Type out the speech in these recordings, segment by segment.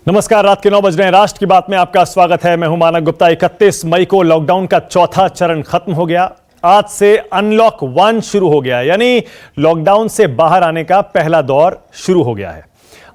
नमस्कार, रात के 9 बज रहे हैं। राष्ट्र की बात में आपका स्वागत है। मैं हूं मानक गुप्ता। 31 मई को लॉकडाउन का चौथा चरण खत्म हो गया। आज से अनलॉक 1 शुरू हो गया, यानी लॉकडाउन से बाहर आने का पहला दौर शुरू हो गया है।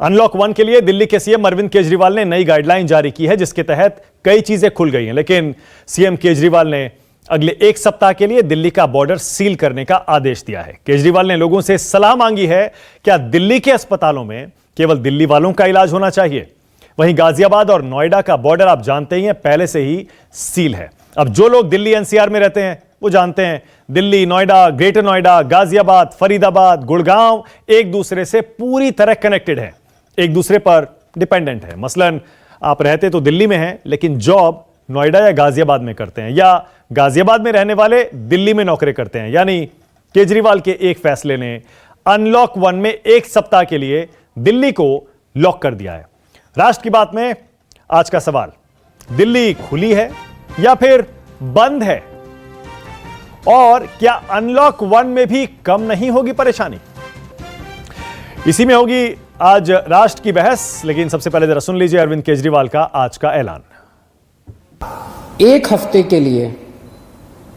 अनलॉक 1 के लिए दिल्ली के सीएम अरविंद केजरीवाल ने नई गाइडलाइन जारी की है, जिसके तहत कई चीजें खुल गई हैं। लेकिन सीएम केजरीवाल ने अगले 1 सप्ताह के लिए दिल्ली का बॉर्डर सील करने का आदेश दिया है। केजरीवाल ने लोगों से सलाह मांगी है, क्या दिल्ली के अस्पतालों में केवल दिल्ली वालों का इलाज होना चाहिए। वहीं गाजियाबाद और नोएडा का बॉर्डर आप जानते ही हैं, पहले से ही सील है। अब जो लोग दिल्ली एनसीआर में रहते हैं वो जानते हैं, दिल्ली, नोएडा, ग्रेटर नोएडा, गाजियाबाद, फरीदाबाद, गुड़गांव एक दूसरे से पूरी तरह कनेक्टेड है, एक दूसरे पर डिपेंडेंट है। मसलन आप रहते तो दिल्ली में हैं, लेकिन जॉब नोएडा या गाजियाबाद में करते हैं, या गाजियाबाद में रहने वाले दिल्ली में नौकरी करते हैं। यानी केजरीवाल के एक फैसले ने अनलॉक 1 में 1 सप्ताह के लिए दिल्ली को लॉक कर दिया है। राष्ट्र की बात में आज का सवाल, दिल्ली खुली है या फिर बंद है, और क्या अनलॉक 1 में भी कम नहीं होगी परेशानी। इसी में होगी आज राष्ट्र की बहस। लेकिन सबसे पहले जरा सुन लीजिए अरविंद केजरीवाल का आज का ऐलान। 1 हफ्ते के लिए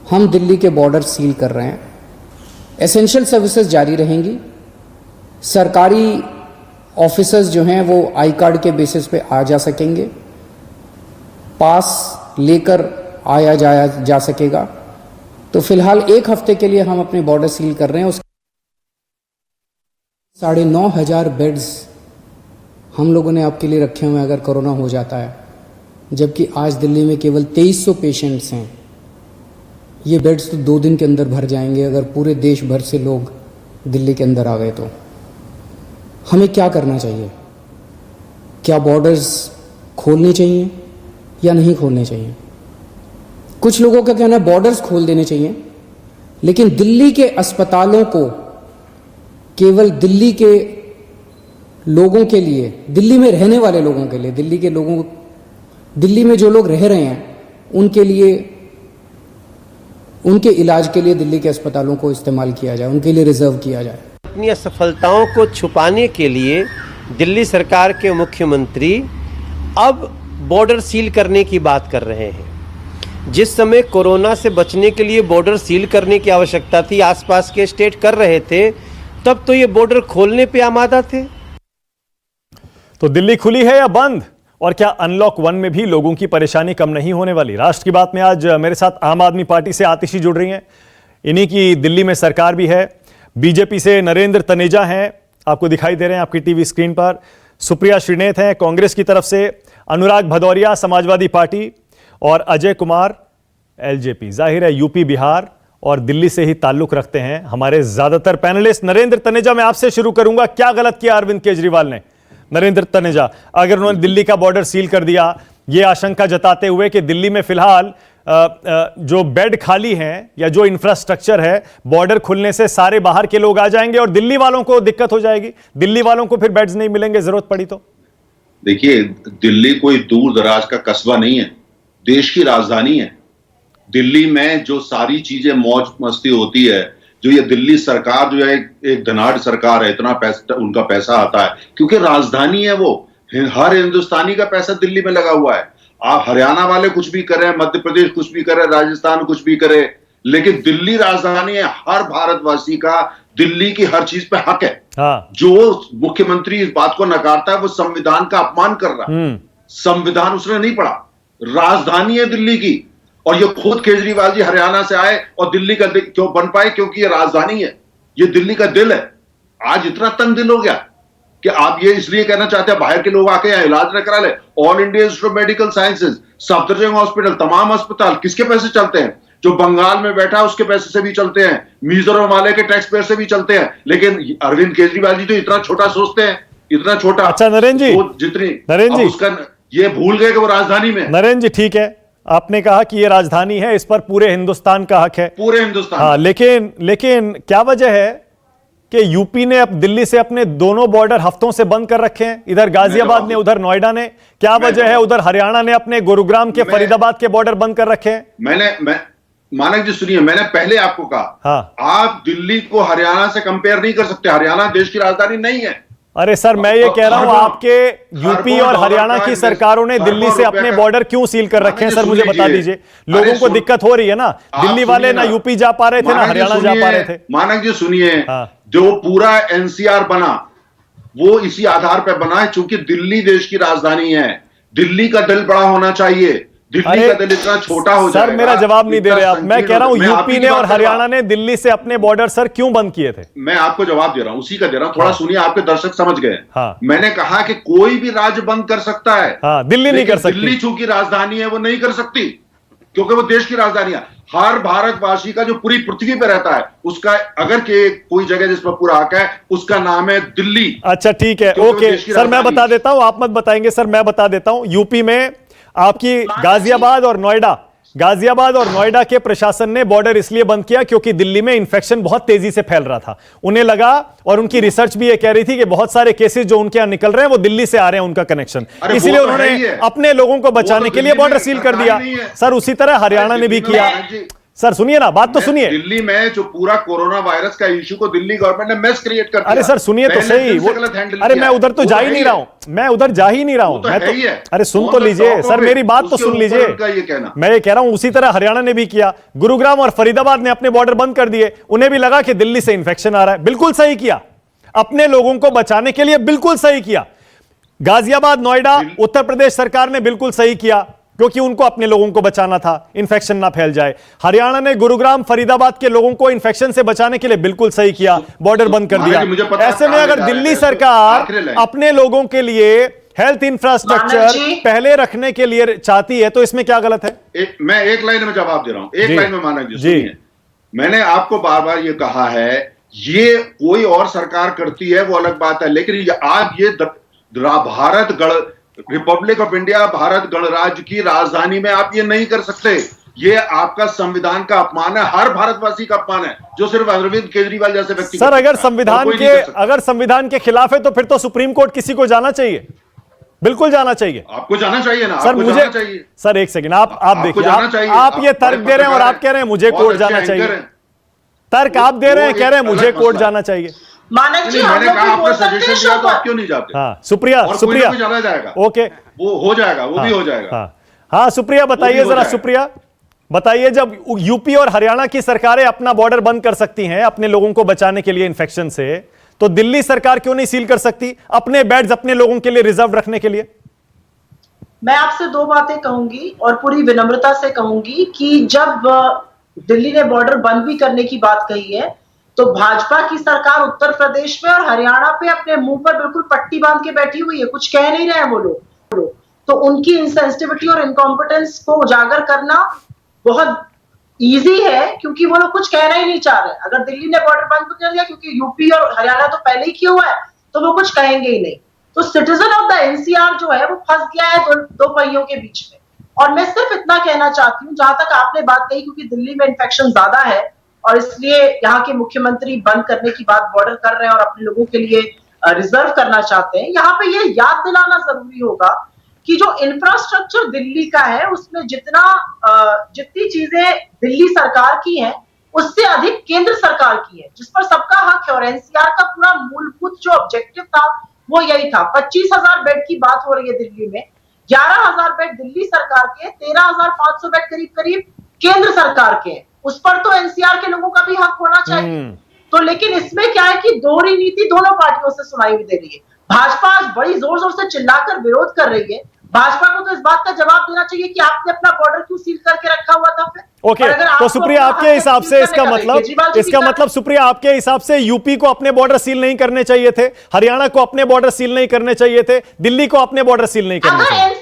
हम दिल्ली के बॉर्डर सील कर रहे हैं। एसेंशियल सर्विसेज जारी रहेंगी। सरकारी ऑफिसर्स जो हैं वो आई कार्ड के बेसिस पे आ जा सकेंगे, पास लेकर आया जाया जा सकेगा। तो फिलहाल 1 हफ्ते के लिए हम अपने बॉर्डर सील कर रहे हैं। उसके 9,500 बेड्स हम लोगों ने आपके लिए रखे हुए हैं अगर कोरोना हो जाता है, जबकि आज दिल्ली में केवल 2300 पेशेंट्स हैं। ये बेड्स तो 2 दिन के अंदर भर जाएंगे अगर पूरे देश भर से लोग दिल्ली के अंदर आ गए। तो हमें क्या करना चाहिए? क्या बॉर्डर्स खोलने चाहिए या नहीं खोलने चाहिए? कुछ लोगों का कहना है बॉर्डर्स खोल देने चाहिए, लेकिन दिल्ली के अस्पतालों को केवल दिल्ली के लोगों के लिए, दिल्ली में रहने वाले लोगों के लिए, दिल्ली में जो लोग रह रहे हैं उनके लिए, उनके इलाज के लिए दिल्ली के अस्पतालों को इस्तेमाल किया जाए, उनके लिए रिजर्व किया जाए। अपनी असफलताओं को छुपाने के लिए दिल्ली सरकार के मुख्यमंत्री अब बॉर्डर सील करने की बात कर रहे हैं। जिस समय कोरोना से बचने के लिए बॉर्डर सील करने की आवश्यकता थी, आसपास के स्टेट कर रहे थे, तब तो ये बॉर्डर खोलने पे आमादा थे। तो दिल्ली खुली है या बंद, और क्या अनलॉक 1 में भी लोगों की परेशानी कम नहीं होने वाली। राष्ट्र की बात में आज मेरे साथ आम आदमी पार्टी से आतिशी जुड़ रही हैं। इन्हीं की दिल्ली में सरकार भी है। बीजेपी से नरेंद्र तनेजा हैं, आपको दिखाई दे रहे हैं आपकी टीवी स्क्रीन पर। सुप्रिया श्रीनेत हैं कांग्रेस की तरफ से, अनुराग भदौरिया समाजवादी पार्टी, और अजय कुमार एलजेपी। जाहिर है यूपी, बिहार और दिल्ली से ही ताल्लुक रखते हैं हमारे ज्यादातर पैनलिस्ट। नरेंद्र तनेजा, मैं आपसे शुरू करूंगा। क्या गलत किया अरविंद केजरीवाल ने? नरेंद्र तनेजा, अगर उन्होंने दिल्ली का बॉर्डर सील कर दिया, ये आशंका जताते हुए कि दिल्ली में फिलहाल जो बेड खाली हैं या जो इंफ्रास्ट्रक्चर है, बॉर्डर खुलने से सारे बाहर के लोग आ जाएंगे और दिल्ली वालों को दिक्कत हो जाएगी, दिल्ली वालों को फिर बेड्स नहीं मिलेंगे जरूरत पड़ी तो। देखिए, दिल्ली कोई दूर दराज का कस्बा नहीं है, देश की राजधानी है। दिल्ली में जो सारी चीजें मौज मस्ती होती है, जो ये दिल्ली सरकार जो है एक धनाढ़ सरकार है, इतना पैसा उनका पैसा आता है क्योंकि राजधानी है वो। हर हिंदुस्तानी का पैसा दिल्ली में लगा हुआ है। आप हरियाणा वाले कुछ भी करें, मध्य प्रदेश कुछ भी करे, राजस्थान कुछ भी करे, लेकिन दिल्ली राजधानी है। हर भारतवासी का दिल्ली की हर चीज पे हक है। हाँ। जो मुख्यमंत्री इस बात को नकारता है वो संविधान का अपमान कर रहा है। संविधान उसने नहीं पढ़ा। राजधानी है दिल्ली की, और ये खुद केजरीवाल जी हरियाणा से आए और दिल्ली का क्यों बन पाए? क्योंकि ये राजधानी है, ये दिल्ली का दिल है। आज इतना तंग दिल हो गया कि आप ये इसलिए कहना चाहते हैं बाहर के लोग आके यहाँ इलाज न करा ले। All India institute of medical sciences, Safdarjung hospital, तमाम अस्पताल किसके पैसे चलते हैं? जो बंगाल में बैठा है उसके पैसे से भी चलते हैं, मिजोरम वाले के टैक्स पेयर से भी चलते हैं। लेकिन अरविंद केजरीवाल जी तो इतना छोटा सोचते हैं, इतना छोटा। अच्छा नरेंद्र जी, जितनी नरेंद्र जी उसका ये भूल गए कि वो राजधानी में। नरेंद्र जी ठीक है, आपने कहा कि ये राजधानी है, इस पर पूरे हिंदुस्तान का हक है, पूरे हिंदुस्तान। हाँ, लेकिन क्या वजह है कि यूपी ने अब दिल्ली से अपने दोनों बॉर्डर हफ्तों से बंद कर रखे हैं, इधर गाजियाबाद ने, उधर नोएडा ने? क्या वजह है उधर हरियाणा ने अपने गुरुग्राम के, फरीदाबाद के बॉर्डर बंद कर रखे हैं? मानक जी सुनिए, मैंने पहले आपको कहा, हाँ। आप दिल्ली को हरियाणा से कंपेयर नहीं कर सकते। हरियाणा देश की राजधानी नहीं है। अरे सर, मैं ये कह रहा हूं आपके यूपी और हरियाणा की सरकारों ने दिल्ली से अपने बॉर्डर क्यों सील कर रखे हैं सर, मुझे बता दीजिए। लोगों को दिक्कत हो रही है ना, दिल्ली वाले ना यूपी जा पा रहे थे ना हरियाणा जा पा रहे थे। मानक जी सुनिए, हाँ। जो पूरा एनसीआर बना वो इसी आधार पर बना है, चूंकि दिल्ली देश की राजधानी है, दिल्ली का दिल बड़ा होना चाहिए। दिल्ली का दिल इतना छोटा हो जाएगा। सर मेरा जवाब नहीं दे रहे आप। मैं कह रहा हूं यूपी ने और हरियाणा ने दिल्ली से अपने बॉर्डर सर क्यों बंद किए थे? मैं आपको जवाब दे रहा हूं, उसी का दे रहा हूं, थोड़ा सुनिए, आपके दर्शक समझ गए। हाँ। मैंने कहा कि कोई भी राज्य बंद कर सकता है, हाँ, दिल्ली नहीं कर सकती। दिल्ली चूंकि राजधानी है वो नहीं कर सकती, क्योंकि वो देश की राजधानी है। हर भारतवासी का जो पूरी पृथ्वी पर रहता है उसका अगर के कोई जगह जिस पर पूरा हक है उसका नाम है दिल्ली। अच्छा ठीक है, ओके सर, मैं बता देता हूं, आप मत बताएंगे सर, मैं बता देता हूं। यूपी में आपकी गाजियाबाद और नोएडा के प्रशासन ने बॉर्डर इसलिए बंद किया क्योंकि दिल्ली में इंफेक्शन बहुत तेजी से फैल रहा था। उन्हें लगा, और उनकी रिसर्च भी ये कह रही थी कि बहुत सारे केसेस जो उनके यहां निकल रहे हैं वो दिल्ली से आ रहे हैं, उनका कनेक्शन, इसलिए उन्होंने अपने लोगों को बचाने के लिए बॉर्डर सील कर दिया। सर उसी तरह हरियाणा ने भी किया। सर सुनिए ना, बात तो सुनिए। दिल्ली में जो पूरा कोरोना वायरस का इशू को दिल्ली गवर्नमेंट ने मेस क्रिएट कर दिया। अरे सर सुनिए तो सही, अरे मैं उधर तो जा ही नहीं रहा हूं, मैं उधर जा ही नहीं रहा हूं, मैं तो, अरे सुन तो लीजिए सर, मेरी बात तो सुन लीजिए। मैं ये कह रहा हूं उसी तरह हरियाणा ने भी किया। गुरुग्राम और फरीदाबाद ने अपने बॉर्डर बंद कर दिए। उन्हें भी लगा कि दिल्ली से इंफेक्शन आ रहा है, बिल्कुल सही किया, अपने लोगों को बचाने के लिए बिल्कुल सही किया। गाजियाबाद, नोएडा, उत्तर प्रदेश सरकार ने बिल्कुल सही किया क्योंकि उनको अपने लोगों को बचाना था, इंफेक्शन ना फैल जाए। हरियाणा ने गुरुग्राम, फरीदाबाद के लोगों को इंफेक्शन से बचाने के लिए बिल्कुल सही किया, बॉर्डर बंद कर दिया। ऐसे में अगर दिल्ली सरकार अपने लोगों के लिए हेल्थ इंफ्रास्ट्रक्चर पहले रखने के लिए चाहती है तो इसमें क्या गलत है? मैं एक लाइन में जवाब दे रहा हूं, एक लाइन में मानक जी सुनिए। मैंने आपको बार बार ये कहा है, ये कोई और सरकार करती है वो अलग बात है, लेकिन आज ये Bharat Republic of India, Bharat गणराज्य की राजधानी में आप ये नहीं कर सकते। ये आपका संविधान का अपमान है, हर भारतवासी का अपमान है, जो सिर्फ अरविंद केजरीवाल जैसे व्यक्ति। सर अगर संविधान के खिलाफ है तो फिर तो सुप्रीम कोर्ट किसी को जाना चाहिए, बिल्कुल जाना चाहिए। आपको जाना चाहिए ना, सर मुझे चाहिए। सर एक सेकंड, आप देखिए, आप ये तर्क दे रहे हैं और आप कह रहे हैं मुझे कोर्ट जाना चाहिए। तर्क आप दे रहे हैं, कह रहे हैं मुझे कोर्ट जाना चाहिए। मानक जी, मैंने कहा आपने सजेशन दिया तो आप क्यों नहीं जाते? हाँ सुप्रिया, सुप्रिया जाना जाएगा, ओके वो हो जाएगा, वो भी हो जाएगा। हाँ सुप्रिया बताइए जरा, सुप्रिया बताइए, जब यूपी और हरियाणा की सरकारें अपना बॉर्डर बंद कर सकती हैं अपने लोगों को बचाने के लिए इन्फेक्शन से, तो दिल्ली सरकार क्यों नहीं सील कर सकती अपने बेड्स अपने लोगों के लिए रिजर्व रखने के लिए? मैं आपसे दो बातें कहूंगी और पूरी विनम्रता से कहूंगी कि जब दिल्ली ने बॉर्डर बंद भी करने की बात कही है तो भाजपा की सरकार उत्तर प्रदेश में और हरियाणा पे अपने मुंह पर बिल्कुल पट्टी बांध के बैठी हुई है, कुछ कह नहीं रहे हैं वो लोग। तो उनकी इनसेंसिटिविटी और इनकॉम्पिटेंस को उजागर करना बहुत इजी है, क्योंकि वो लोग कुछ कहना ही नहीं चाह रहे। अगर दिल्ली ने बॉर्डर बंद कर दिया, क्योंकि यूपी और हरियाणा तो पहले ही किया हुआ है, तो वो कुछ कहेंगे ही नहीं। तो सिटीजन ऑफ द एनसीआर जो है वो फंस गया है दो पहियों के बीच में। और मैं सिर्फ इतना कहना चाहती हूँ, जहां तक आपने बात कही, क्योंकि दिल्ली में इन्फेक्शन ज्यादा है और इसलिए यहाँ के मुख्यमंत्री बंद करने की बात बॉर्डर कर रहे हैं और अपने लोगों के लिए रिजर्व करना चाहते हैं। यहाँ पे ये याद दिलाना जरूरी होगा कि जो इंफ्रास्ट्रक्चर दिल्ली का है उसमें जितनी चीजें दिल्ली सरकार की हैं उससे अधिक केंद्र सरकार की है, जिस पर सबका हक है। और एनसीआर का पूरा मूलभूत जो ऑब्जेक्टिव था वो यही था। 25,000 बेड की बात हो रही है दिल्ली में, 11,000 बेड दिल्ली सरकार के, 13,500 बेड करीब करीब केंद्र सरकार के। उस पर तो एनसीआर के लोगों का भी हक होना चाहिए। तो लेकिन इसमें क्या है कि दोहरी नीति दोनों पार्टियों से सुनाई दे रही है। भाजपा आज बड़ी जोर जोर से चिल्लाकर विरोध कर रही है। भाजपा को तो इस बात का जवाब देना चाहिए कि आपने अपना बॉर्डर क्यों सील करके रखा हुआ था फिर। ओके, तो सुप्रिया आपके हिसाब से इसका मतलब सुप्रिया आपके हिसाब से यूपी को अपने बॉर्डर सील नहीं करने चाहिए थे, हरियाणा को अपने बॉर्डर सील नहीं करने चाहिए थे, दिल्ली को अपने बॉर्डर सील नहीं करने चाहिए।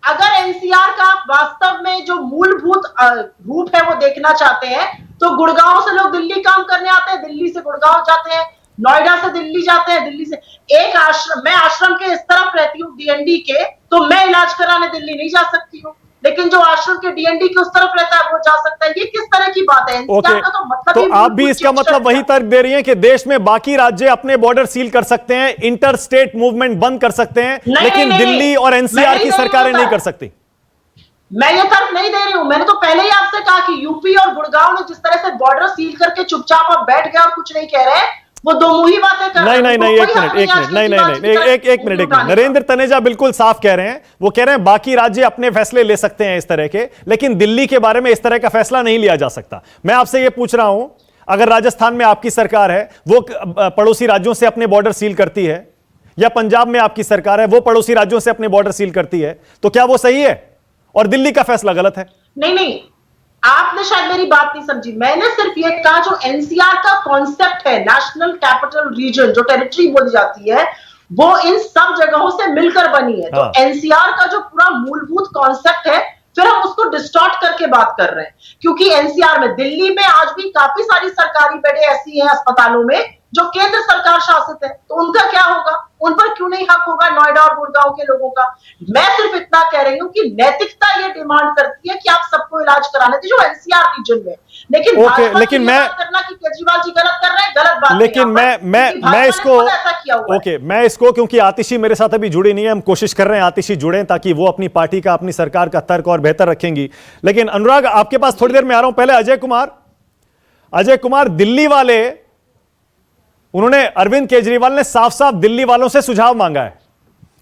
अगर एनसीआर का वास्तव में जो मूलभूत रूप है वो देखना चाहते हैं तो गुड़गांव से लोग दिल्ली काम करने आते हैं, दिल्ली से गुड़गांव जाते हैं, नोएडा से दिल्ली जाते हैं, दिल्ली से एक आश्रम, मैं आश्रम के इस तरफ रहती हूँ डीएनडी के, तो मैं इलाज कराने दिल्ली नहीं जा सकती हूँ, लेकिन जो आश्रम के डीएनडी के उस तरफ रहता है वो जा सकता है। ये किस तरह की बात है? ओके, तो मतलब तो आप भी इसका मतलब वही तर्क दे रही हैं कि देश में बाकी राज्य अपने बॉर्डर सील कर सकते हैं, इंटर स्टेट मूवमेंट बंद कर सकते हैं, लेकिन दिल्ली और एनसीआर की सरकारें नहीं कर सकती। मैं ये तर्क नहीं दे रही हूं। मैंने तो पहले ही आपसे कहा कि यूपी और गुड़गांव ने जिस तरह से बॉर्डर सील करके चुपचाप अब बैठ गए और कुछ नहीं कह रहे हैं, वो दो मुही बातें कर रहे हैं। नहीं, उनको एक कोई हक मिनट, आज नहीं, केजरीवाल जी की तरफ एक मिनट। उठाने का। नरेंद्र तनेजा बिल्कुल साफ कह रहे हैं, वो कह रहे हैं बाकी राज्य अपने फैसले ले सकते हैं इस तरह के, लेकिन दिल्ली के बारे में इस तरह का फैसला नहीं लिया जा सकता। मैं आपसे ये पूछ रहा हूं, अगर राजस्थान में आपकी सरकार है, वो पड़ोसी राज्यों से अपने बॉर्डर सील करती है, या पंजाब में आपकी सरकार है, वो पड़ोसी राज्यों से अपने बॉर्डर सील करती है, तो क्या वो सही है और दिल्ली का फैसला गलत है? नहीं, आपने शायद मेरी बात नहीं समझी। मैंने सिर्फ ये कहा जो एनसीआर का कॉन्सेप्ट है, नेशनल कैपिटल रीजन, जो टेरिटरी बोली जाती है, वो इन सब जगहों से मिलकर बनी है। तो एनसीआर का जो पूरा मूलभूत कॉन्सेप्ट है, फिर हम उसको डिस्टॉर्ट करके बात कर रहे हैं, क्योंकि एनसीआर में, दिल्ली में आज भी काफी सारी सरकारी बेडें ऐसी हैं अस्पतालों में जो केंद्र सरकार शासित है, तो उनका क्या होगा? उन पर क्यों नहीं हक होगा नोएडा और गुड़गांव के लोगों का? मैं सिर्फ इतना कह रही हूं कि नैतिकता ये डिमांड करती है कि आप सबको इलाज कराने दीजिए जो एनसीआर रीजन में। लेकिन लेकिन मैं करना कि केजरीवाल जी गलत कर रहे हैं, गलत बात। लेकिन मैं इसको क्योंकि आतिशी मेरे साथ अभी जुड़ी नहीं है, हम कोशिश कर रहे हैं आतिशी जुड़े ताकि वो अपनी पार्टी का, अपनी सरकार का तर्क और बेहतर रखेंगी। लेकिन अनुराग, आपके पास थोड़ी देर में आ रहा हूं। पहले अजय कुमार दिल्ली वाले, उन्होंने, अरविंद केजरीवाल ने साफ साफ दिल्ली वालों से सुझाव मांगा है।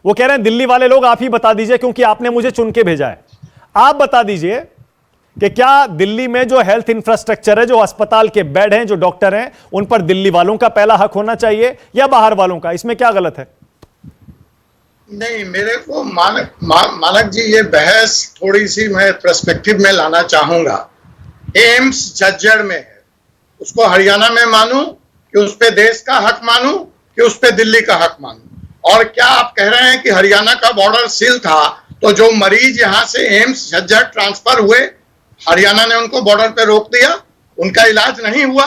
वो कह रहे हैं दिल्ली वाले लोग आप ही बता दीजिए, क्योंकि आपने मुझे चुन के भेजा है। आप बता दीजिए कि क्या दिल्ली में जो हेल्थ इंफ्रास्ट्रक्चर है, जो अस्पताल के बेड हैं, जो डॉक्टर हैं, उन पर दिल्ली वालों का पहला हक होना चाहिए या बाहर वालों का? इसमें क्या गलत है? नहीं, मेरे को मानक जी, ये बहस थोड़ी सी मैं पर्सपेक्टिव में लाना चाहूंगा। एम्स झज्जर में है, उसको हरियाणा में मानूं कि उस पे देश का हक मानूं कि उस पे दिल्ली का हक मानूं? और क्या आप कह रहे हैं कि हरियाणा का बॉर्डर सील था, तो जो मरीज यहां से एम्स झज्जर ट्रांसफर हुए, हरियाणा ने उनको बॉर्डर पे रोक दिया, उनका इलाज नहीं हुआ?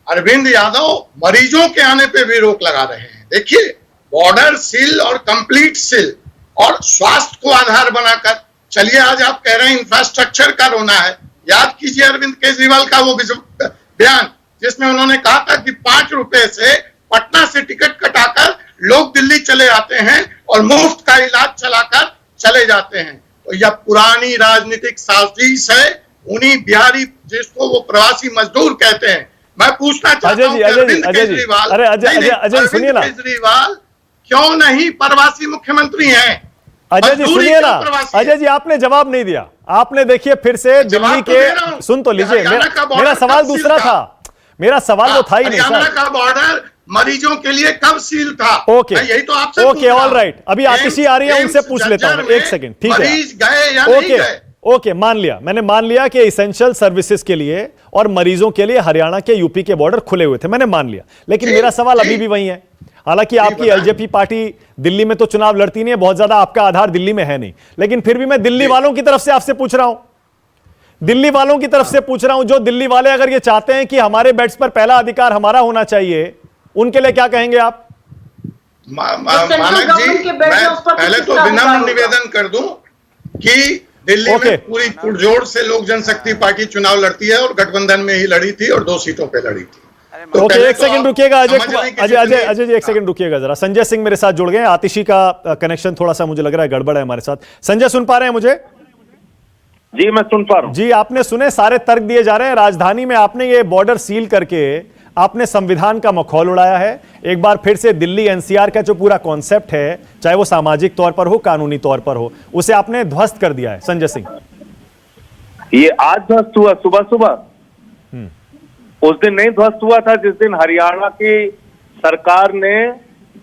अरविंद यादव मरीजों के आने पे भी रोक लगा रहे हैं। देखिए, बॉर्डर सील और कंप्लीट सील और स्वास्थ्य को आधार बनाकर, चलिए आज आप कह रहे हैं इंफ्रास्ट्रक्चर का रोना है। याद कीजिए अरविंद केजरीवाल का वो बयान, जिसमें उन्होंने कहा था कि 5 रुपए से पटना से टिकट कटाकर लोग दिल्ली चले आते हैं और मुफ्त का इलाज चलाकर चले जाते हैं। तो यह पुरानी राजनीतिक साजिश है, उन्हीं बिहारी जिसको वो प्रवासी मजदूर कहते हैं। मैं पूछना चाहता हूं अरविंद केजरीवाल, अजय सुनिए ना, केजरीवाल क्यों नहीं प्रवासी मुख्यमंत्री हैं? अजय जी सुनिए ना, अजय जी आपने जवाब नहीं दिया। आपने देखिए फिर से दिल्ली के, सुन तो लीजिए, मेरा सवाल दूसरा था, मेरा सवाल वो था ही नहीं। हरियाणा का बॉर्डर मरीजों के लिए कब सील था? ओके, यही तो आपसे ओके, ऑल राइट। अभी आतिशी आ रही है, उनसे पूछ लेता हूं, एक सेकंड, ठीक है? मरीज गए या नहीं गए? ओके, मान लिया, मैंने मान लिया कि इसेंशियल सर्विसेज के लिए और मरीजों के लिए हरियाणा के, यूपी के बॉर्डर खुले हुए थे, मैंने मान लिया। लेकिन मेरा सवाल अभी भी वही है। हालांकि आपकी एलजेपी पार्टी दिल्ली में तो चुनाव लड़ती नहीं है, बहुत ज्यादा आपका आधार दिल्ली में है नहीं, लेकिन फिर भी मैं दिल्ली वालों की तरफ से आपसे पूछ रहा हूं, दिल्ली वालों की तरफ से पूछ रहा हूं, जो दिल्ली वाले अगर ये चाहते हैं कि हमारे बेड्स पर पहला अधिकार हमारा होना चाहिए, उनके लिए क्या कहेंगे आप? मानक जी, मैं पहले तो विनम्र निवेदन कर दूं कि दिल्ली में पूरी पुरजोर से लोक जनशक्ति पार्टी चुनाव लड़ती है और गठबंधन में ही लड़ी थी और 2 सीटों पे लड़ी थी। तो ओके, एक सेकंड रुकिएगा अजय जी, एक सेकंड रुकिएगा जरा। संजय सिंह मेरे साथ जुड़ गए हैं। आतिशी का कनेक्शन थोड़ा सा मुझे लग रहा है गड़बड़ है हमारे साथ। संजय सुन पा रहे हैं मुझे? जी मैं सुन पा रहा हूं। जी, आपने सुने, सारे तर्क दिए जा रहे हैं। राजधानी में आपने ये बॉर्डर सील करके आपने संविधान का मखौल उड़ाया है। एक बार फिर से दिल्ली एनसीआर का जो पूरा कॉन्सेप्ट है, चाहे वो सामाजिक तौर पर हो, कानूनी तौर पर हो, उसे आपने ध्वस्त कर दिया है। संजय सिंह, ये आज ध्वस्त हुआ सुबह सुबह? उस दिन नहीं ध्वस्त हुआ था जिस दिन हरियाणा की सरकार ने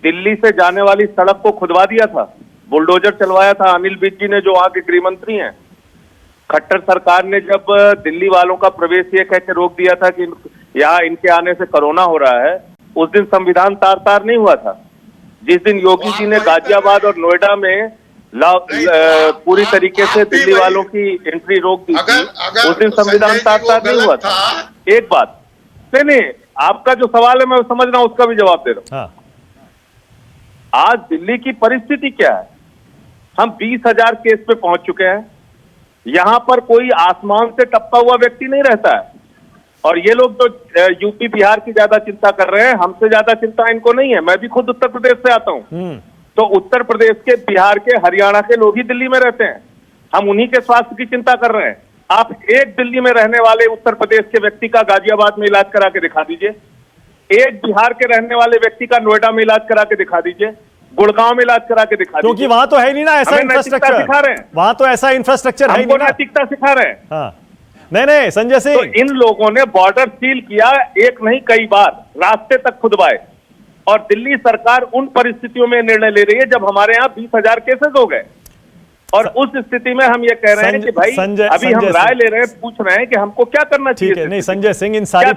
दिल्ली से जाने वाली सड़क को खुदवा दिया था, बुलडोजर चलवाया था अनिल विज जी ने, जो वहां के गृह मंत्री हैं। खट्टर सरकार ने जब दिल्ली वालों का प्रवेश ये कह के रोक दिया था कि यहाँ इनके आने से कोरोना हो रहा है, उस दिन संविधान तार तार नहीं हुआ था। जिस दिन योगी जी ने गाजियाबाद और नोएडा में पूरी तरीके से दिल्ली वालों की एंट्री रोक दी थी, उस दिन संविधान तार तार नहीं हुआ था। एक बात नहीं, आपका जो सवाल है मैं समझ रहा हूं, उसका भी जवाब दे रहा हूं। आज दिल्ली की परिस्थिति क्या है? हम 20,000 केस पे पहुंच चुके हैं। यहां पर कोई आसमान से टपका हुआ व्यक्ति नहीं रहता है। और ये लोग तो यूपी बिहार की ज्यादा चिंता कर रहे हैं, हमसे ज्यादा चिंता इनको नहीं है। मैं भी खुद उत्तर प्रदेश से आता हूं, तो उत्तर प्रदेश के, बिहार के, हरियाणा के लोग ही दिल्ली में रहते हैं। हम उन्हीं के स्वास्थ्य की चिंता कर रहे हैं। आप एक दिल्ली में रहने वाले उत्तर प्रदेश के व्यक्ति का गाजियाबाद में इलाज करा के दिखा दीजिए। एक बिहार के रहने वाले व्यक्ति का नोएडा में इलाज करा के दिखा दीजिए, गुड़गांव में इलाज करा के दिखा दीजिए। क्योंकि वहां तो है नहीं ना ऐसा हमें नैतिकता सिखा इंफ्रास्ट्रक्चर, रहे हैं, वहां तो ऐसा इंफ्रास्ट्रक्चर है हमको नहीं ना। नैतिकता सिखा रहे हैं। हाँ, नहीं संजय तो सिंह, इन लोगों ने बॉर्डर सील किया, एक नहीं कई बार, रास्ते तक खुदवाए, और दिल्ली सरकार उन परिस्थितियों में निर्णय ले रही है जब हमारे यहाँ 20,000 केसेस हो गए, और उस स्थिति में हम ये कह रहे हैं कि भाई अभी हम राय ले रहे हैं, पूछ रहे हैं कि हमको क्या करना चाहिए। ठीक है, नहीं संजय सिंह, इन सारी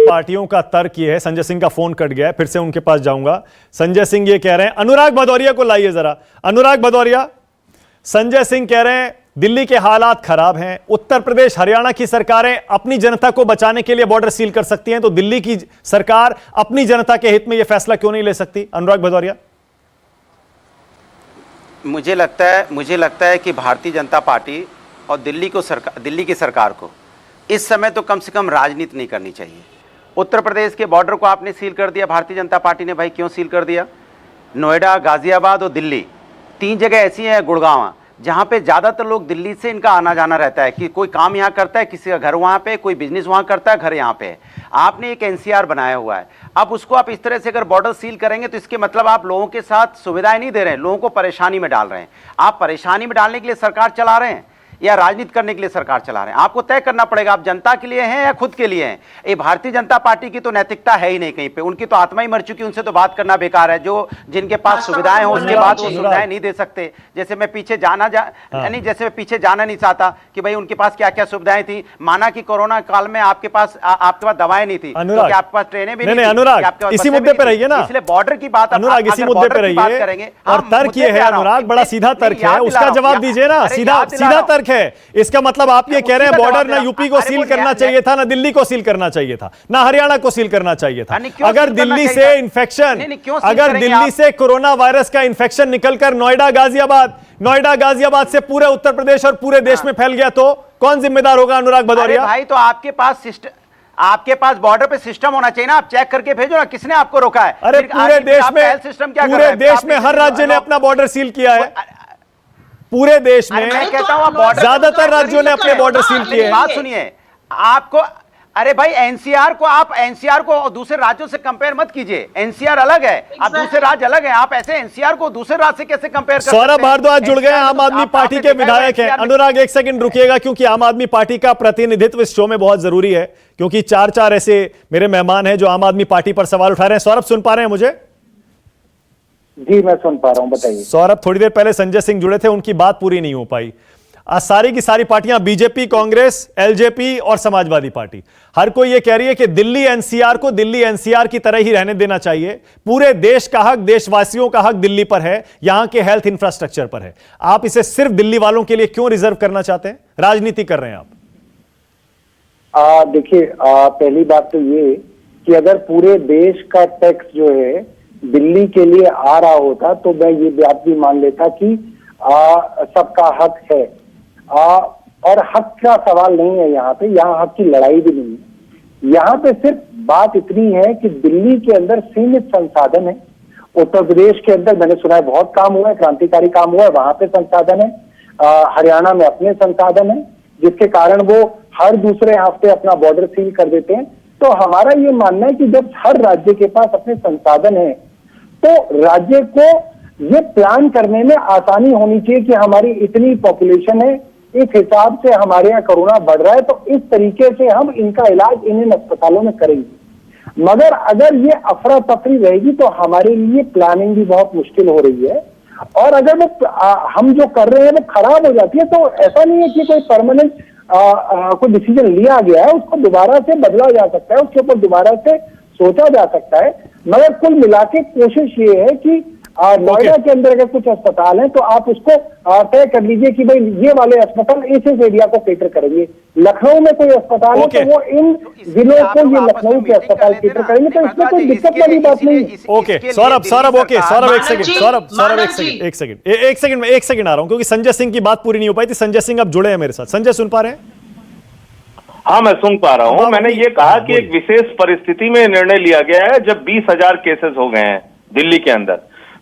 पार्टियों का तर्क ये है। संजय सिंह का फोन कट गया है, फिर से उनके पास जाऊंगा। संजय सिंह ये कह रहे हैं, अनुराग भदौरिया को लाइए जरा। अनुराग भदौरिया, संजय सिंह कह रहे हैं दिल्ली के हालात खराब हैं, उत्तर प्रदेश हरियाणा की सरकारें अपनी जनता को बचाने के लिए बॉर्डर सील कर सकती हैं, तो दिल्ली की सरकार अपनी जनता के हित में यह फैसला क्यों नहीं ले सकती? अनुराग भदौरिया, मुझे लगता है कि भारतीय जनता पार्टी और दिल्ली की सरकार को इस समय तो कम से कम राजनीति नहीं करनी चाहिए। उत्तर प्रदेश के बॉर्डर को आपने सील कर दिया, भारतीय जनता पार्टी ने, भाई क्यों सील कर दिया? नोएडा, गाजियाबाद और दिल्ली, 3 जगह ऐसी हैं, गुड़गांव, जहां पे ज्यादातर लोग दिल्ली से इनका आना जाना रहता है कि कोई काम यहां करता है, किसी का घर वहां पे, कोई बिजनेस वहां करता है, घर यहां पे है। आपने एक एनसीआर बनाया हुआ है, अब उसको आप इस तरह से अगर बॉर्डर सील करेंगे तो इसके मतलब आप लोगों के साथ सुविधाएं नहीं दे रहे हैं, लोगों को परेशानी में डाल रहे हैं। आप परेशानी में डालने के लिए सरकार चला रहे हैं या राजनीति करने के लिए सरकार चला रहे हैं? आपको तय करना पड़ेगा, आप जनता के लिए हैं या खुद के लिए हैं। ये भारतीय जनता पार्टी की तो नैतिकता है ही नहीं कहीं पे, उनकी तो आत्मा ही मर चुकी, उनसे तो बात करना बेकार है। जो जिनके पास सुविधाएं हो उसके बाद वो सुविधाएं नहीं दे सकते। जैसे मैं पीछे जाना नहीं चाहता कि भाई उनके पास क्या क्या सुविधाएं थी। माना कि कोरोना काल में आपके पास दवाएं नहीं थी, तो क्या आपके पास ट्रेनें भी नहीं थी? अनुराग, इसी मुद्दे पे रहिए ना, इसलिए बॉर्डर की बात, अनुराग इसी मुद्दे पे रहिए। और तर्क ये है अनुराग, बड़ा सीधा तर्क है, उसका जवाब दीजिए ना, सीधा तर्क है। इसका मतलब आप ये कह रहे हैं बॉर्डर ना यूपी को सील करना चाहिए था, ना दिल्ली को सील करना चाहिए था, ना हरियाणा को सील करना चाहिए था। अगर दिल्ली से इंफेक्शन, अगर दिल्ली से कोरोना वायरस का इंफेक्शन निकलकर नोएडा गाजियाबाद से पूरे उत्तर प्रदेश और पूरे देश में फैल गया तो कौन जिम्मेदार होगा? अनुराग भदौरिया भाई, तो आपके पास बॉर्डर पे सिस्टम होना चाहिए ना, आप चेक करके भेजो ना, किसने आपको रोका है? अरे पूरे देश में हर राज्य ने अपना बॉर्डर सील किया है, पूरे देश में मैं कहता हूं ज्यादातर राज्यों ने अपने बॉर्डर सील किए हैं। बात सुनिए, आपको, अरे भाई एनसीआर को दूसरे राज्यों से कंपेयर मत कीजिए, एनसीआर अलग है, आप दूसरे राज्य अलग है, आप ऐसे एनसीआर को दूसरे राज्य से कैसे कंपेयर कर सकते हैं? सौरभ भारद्वाज जुड़ गए, आम आदमी पार्टी के विधायक हैं। अनुराग एक सेकंड रुकिएगा, क्योंकि आम आदमी पार्टी का प्रतिनिधित्व इस शो में बहुत जरूरी है, क्योंकि 4 ऐसे मेरे मेहमान हैं जो आम आदमी पार्टी पर सवाल उठा रहे हैं। सौरभ सुन पा रहे हैं मुझे? जी मैं सुन पा रहा हूं, बताइए। सौरभ, थोड़ी देर पहले संजय सिंह जुड़े थे, उनकी बात पूरी नहीं हो पाई। आज सारी की सारी पार्टियां, बीजेपी, कांग्रेस, एलजेपी और समाजवादी पार्टी, हर कोई यह कह रही है कि दिल्ली एनसीआर की तरह ही रहने देना चाहिए। पूरे देश का हक, देशवासियों का हक दिल्ली पर है, यहां के हेल्थ इंफ्रास्ट्रक्चर पर है। आप इसे सिर्फ दिल्ली वालों के लिए क्यों रिजर्व करना चाहते हैं? राजनीति कर रहे हैं आप। देखिए, पहली बात तो ये कि अगर पूरे देश का टैक्स जो है दिल्ली के लिए आ रहा होता तो मैं ये बात भी मान लेता कि सबका हक है, और हक का सवाल नहीं है यहाँ पे, यहाँ हक की लड़ाई भी नहीं है। यहाँ पे सिर्फ बात इतनी है कि दिल्ली के अंदर सीमित संसाधन है, उत्तर प्रदेश के अंदर मैंने सुना है बहुत काम हुआ है, क्रांतिकारी काम हुआ है, वहां पे संसाधन है, हरियाणा में अपने संसाधन है, जिसके कारण वो हर दूसरे हफ्ते अपना बॉर्डर सील कर देते हैं। तो हमारा ये मानना है कि जब हर राज्य के पास अपने संसाधन है तो राज्य को ये प्लान करने में आसानी होनी चाहिए कि हमारी इतनी पॉपुलेशन है, इस हिसाब से हमारे यहाँ कोरोना बढ़ रहा है, तो इस तरीके से हम इनका इलाज इन अस्पतालों में करेंगे। मगर अगर ये अफरा तफरी रहेगी तो हमारे लिए प्लानिंग भी बहुत मुश्किल हो रही है, और अगर वो हम जो कर रहे हैं वो खराब हो जाती है तो ऐसा नहीं है कि कोई परमानेंट कोई डिसीजन लिया गया है, उसको दोबारा से बदला जा सकता है, उसके ऊपर दोबारा से सोचा जा सकता है। मगर कुल मिला के कोशिश ये है कि नोएडा के अंदर अगर कुछ अस्पताल हैं तो आप उसको तय कर लीजिए कि भाई ये वाले अस्पताल इस एरिया को केटर करेंगे। लखनऊ में कोई अस्पताल है तो वो इन जिलों को ये लखनऊ के अस्पताल केटर करेंगे, तो इसमें कोई दिक्कत वाली बात नहीं। ओके सौरभ, ओके सौरभ एक सेकंड, सौरभ एक सेकंड आ रहा हूं, क्योंकि संजय सिंह की बात पूरी नहीं हो पाई थी। संजय सिंह अब जुड़े हैं मेरे साथ। संजय सुन पा रहे हैं? हाँ मैं सुन पा रहा हूँ। मैंने ये कहा कि एक विशेष परिस्थिति में निर्णय लिया गया है जब 20,000 केसेस हो गए हैं दिल्ली के अंदर,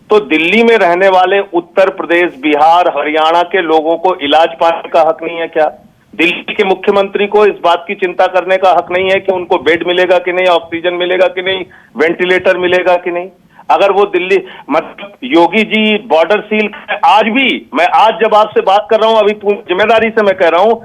तो दिल्ली में रहने वाले उत्तर प्रदेश, बिहार, हरियाणा के लोगों को इलाज पाने का हक नहीं है क्या? दिल्ली के मुख्यमंत्री को इस बात की चिंता करने का हक नहीं है कि उनको बेड मिलेगा कि नहीं, ऑक्सीजन मिलेगा कि नहीं, वेंटिलेटर मिलेगा कि नहीं। अगर वो दिल्ली मतलब योगी जी बॉर्डर सील, आज भी मैं आज जब आपसे बात कर रहा हूं, अभी पूरी जिम्मेदारी से मैं कह रहा हूं,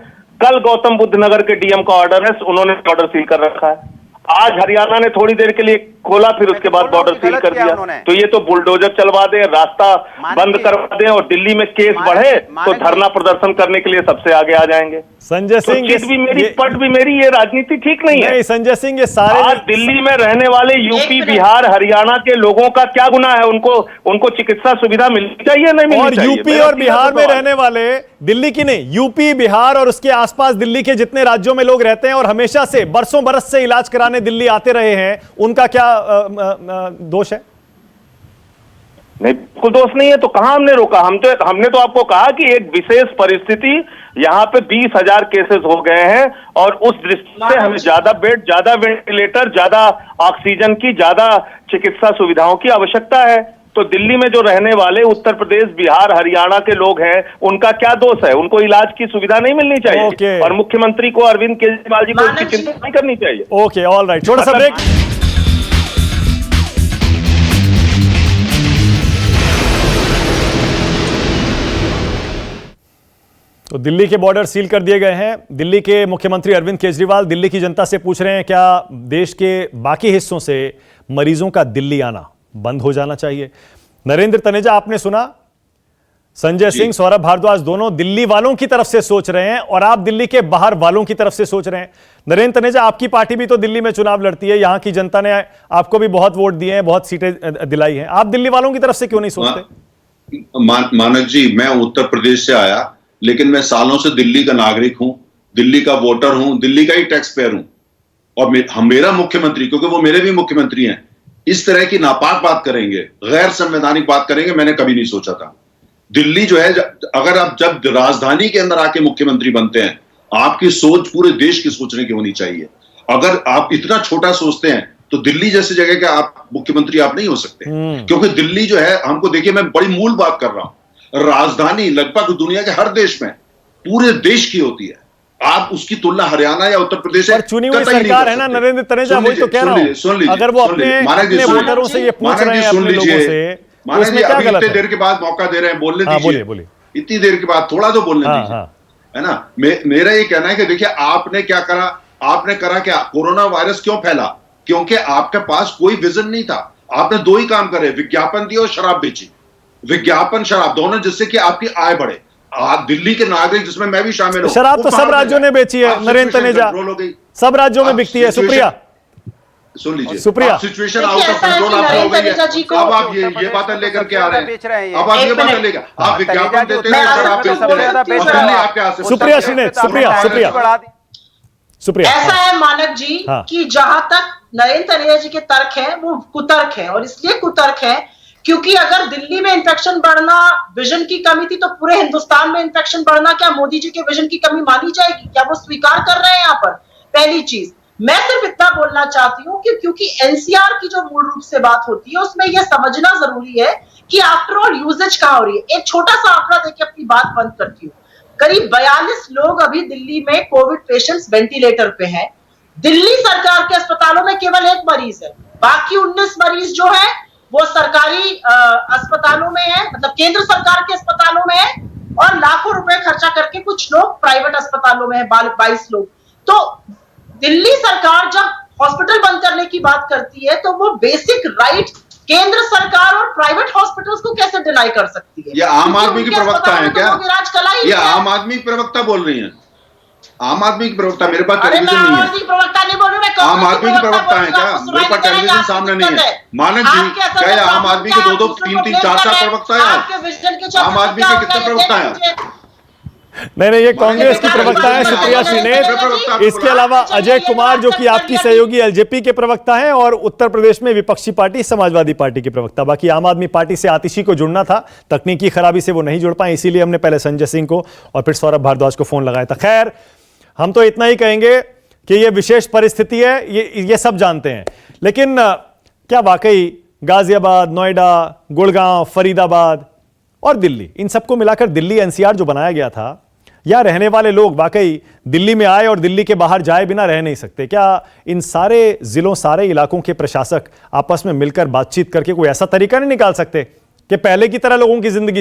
कल गौतम बुद्ध नगर के डीएम का ऑर्डर है, उन्होंने बॉर्डर सील कर रखा है। आज हरियाणा ने थोड़ी देर के लिए खोला, फिर उसके बाद बॉर्डर सील कर दिया। तो ये तो बुलडोजर चलवा दें, रास्ता बंद करवा दें और दिल्ली में केस बढ़े तो धरना प्रदर्शन करने के लिए सबसे आगे आ जाएंगे। संजय सिंह, तो भी मेरी पट भी मेरी, ये राजनीति ठीक नहीं है। संजय सिंह, ये सारे आज दिल्ली में रहने वाले यूपी, बिहार, हरियाणा के लोगों का क्या गुनाह है? उनको चिकित्सा सुविधा मिलनी चाहिए, नहीं मिलनी चाहिए? और यूपी और बिहार में रहने वाले, दिल्ली की नहीं, यूपी, बिहार और उसके आसपास दिल्ली के जितने राज्यों में लोग रहते हैं और हमेशा से बरसों बरस से इलाज कराने दिल्ली आते रहे हैं, उनका क्या दोष है? नहीं, बिल्कुल दोष नहीं है। तो कहां हमने रोका? हमने तो आपको कहा कि एक विशेष परिस्थिति, यहाँ पे 20,000 केसेस हो गए हैं और उस दृष्टि से हमें ज्यादा बेड, ज्यादा वेंटिलेटर, ज्यादा ऑक्सीजन की, ज्यादा चिकित्सा सुविधाओं की आवश्यकता है। तो दिल्ली में जो रहने वाले उत्तर प्रदेश, बिहार, हरियाणा के लोग हैं, उनका क्या दोष है? उनको इलाज की सुविधा नहीं मिलनी चाहिए और मुख्यमंत्री को, अरविंद केजरीवाल जी को इसकी चिंता नहीं करनी चाहिए। ओके, ऑल राइट, छोटा सा ब्रेक। तो दिल्ली के बॉर्डर सील कर दिए गए हैं। दिल्ली के मुख्यमंत्री अरविंद केजरीवाल दिल्ली की जनता से पूछ रहे हैं, क्या देश के बाकी हिस्सों से मरीजों का दिल्ली आना बंद हो जाना चाहिए? नरेंद्र तनेजा, आपने सुना, संजय सिंह, सौरभ भारद्वाज दोनों दिल्ली वालों की तरफ से सोच रहे हैं और आप दिल्ली के बाहर वालों की तरफ से सोच रहे हैं। नरेंद्र तनेजा, आपकी पार्टी भी तो दिल्ली में चुनाव लड़ती है, यहां की जनता ने आपको भी बहुत वोट दिए हैं, बहुत सीटें दिलाई हैं, आप दिल्ली वालों की तरफ से क्यों नहीं सोचते? मानक जी, मैं उत्तर प्रदेश से आया, लेकिन मैं सालों से दिल्ली का नागरिक हूं, दिल्ली का वोटर हूं, दिल्ली का ही टैक्स पेयर हूं और मेरा मुख्यमंत्री, क्योंकि वो मेरे भी मुख्यमंत्री हैं, इस तरह की नापाक बात करेंगे, गैर संवैधानिक बात करेंगे, मैंने कभी नहीं सोचा था। दिल्ली जो है, अगर आप जब राजधानी के अंदर आके मुख्यमंत्री बनते हैं, आपकी सोच पूरे देश की सोचने की होनी चाहिए। अगर आप इतना छोटा सोचते हैं तो दिल्ली जैसी जगह का आप मुख्यमंत्री आप नहीं हो सकते, क्योंकि दिल्ली जो है, हमको देखिए, मैं बड़ी मूल बात कर रहा हूं, राजधानी लगभग दुनिया के हर देश में, पूरे देश की होती है। आप उसकी तुलना हरियाणा या उत्तर प्रदेश से चुनी हुई सरकार है ना नरेंद्र तनेजा, वही तो कह रहा हूं। अगर वो अपने वोटरों से ये पूछ रहे हैं, अपने लोगों से, उसमें क्या गलत है? इतनी देर के बाद मौका दे रहे हैं, बोलने दीजिए। बोलिए। इतनी देर के बाद थोड़ा तो बोलने दीजिए, है ना। मेरा ये कहना है कि देखिए, आपने क्या करा, आपने करा क्या? कोरोना वायरस क्यों फैला? क्योंकि आपके पास कोई विजन नहीं था। आपने दो ही काम करे, विज्ञापन दिए और शराब बेची, विज्ञापन शराब दोनों, जिससे कि आपकी आय बढ़े। आप दिल्ली के नागरिक, जिसमें मैं भी शामिल हूं, शराब तो सब राज्यों ने बेची है नरेंद्र तनेजा, सब राज्यों में बिकती है। सुप्रिया, सुन लीजिए, Supriya, situation out of control आप हो गई है। अब आप ये बातें लेकर के आ रहे हैं, अब आप ये बातें लेकर, आप विज्ञापन देते हैं, शराब बेचते हैं, और दिल्ली आपके हाथ से। सुप्रिया श्रीनेत, सुप्रिया, ऐसा है मानक जी कि जहां तक नरेंद्र तनेजा जी के तर्क है, वो कुतर्क है, और इसलिए कुतर्क है क्योंकि अगर दिल्ली में इंफेक्शन बढ़ना विजन की कमी थी, तो पूरे हिंदुस्तान में इंफेक्शन बढ़ना क्या मोदी जी के विजन की कमी मानी जाएगी? क्या वो स्वीकार कर रहे हैं यहाँ पर? पहली चीज मैं सिर्फ इतना बोलना चाहती हूँ कि क्योंकि एनसीआर की जो मूल रूप से बात होती है, उसमें यह समझना जरूरी है कि आफ्टर ऑल यूजेज कहां हो रही है। एक छोटा सा आंकड़ा देके अपनी बात बंद करती हूँ। करीब 42 लोग अभी दिल्ली में कोविड पेशेंट्स वेंटिलेटर पे हैं। दिल्ली सरकार के अस्पतालों में केवल 1 मरीज है, बाकी 19 मरीज जो है वो सरकारी अस्पतालों में है, मतलब केंद्र सरकार के अस्पतालों में है, और लाखों रुपए खर्चा करके कुछ लोग प्राइवेट अस्पतालों में है, 22 लोग। तो दिल्ली सरकार जब हॉस्पिटल बंद करने की बात करती है, तो वो बेसिक राइट केंद्र सरकार और प्राइवेट हॉस्पिटल्स को कैसे डिनाई कर सकती है? ये आम आदमी की प्रवक्ता है क्या? ये आम आदमी की प्रवक्ता बोल रही है? आम आदमी की प्रवक्ता, मेरे पास टेलीविजन नहीं है। आम आदमी की प्रवक्ता है क्या? मेरे पास टेलीविजन सामने नहीं है। मानक जी, क्या आम आदमी के 2-2, 3-3, 4-4 प्रवक्ता है? आम आदमी के कितने प्रवक्ता हैं? नहीं, ये कांग्रेस की प्रवक्ता है सुप्रिया श्रीनेत। इसके अलावा अजय कुमार, जो कि आपकी सहयोगी एलजेपी के प्रवक्ता हैं, और उत्तर प्रदेश में विपक्षी पार्टी समाजवादी पार्टी के प्रवक्ता। बाकी आम आदमी पार्टी से आतिशी को जुड़ना था, तकनीकी खराबी से वो नहीं जुड़ पाए, इसीलिए हमने पहले संजय सिंह को और फिर सौरभ भारद्वाज को फोन लगाया था। खैर, हम तो इतना ही कहेंगे कि ये विशेष परिस्थिति है, ये सब जानते हैं, लेकिन क्या वाकई गाजियाबाद, नोएडा, गुड़गांव, फरीदाबाद और दिल्ली, इन सबको मिलाकर दिल्ली एनसीआर जो बनाया गया था, या रहने वाले लोग वाकई दिल्ली में आए और दिल्ली के बाहर जाए बिना रह नहीं सकते? क्या इन सारे जिलों, सारे इलाकों के प्रशासक आपस में मिलकर बातचीत करके कोई ऐसा तरीका नहीं निकाल सकते कि पहले की तरह लोगों की जिंदगी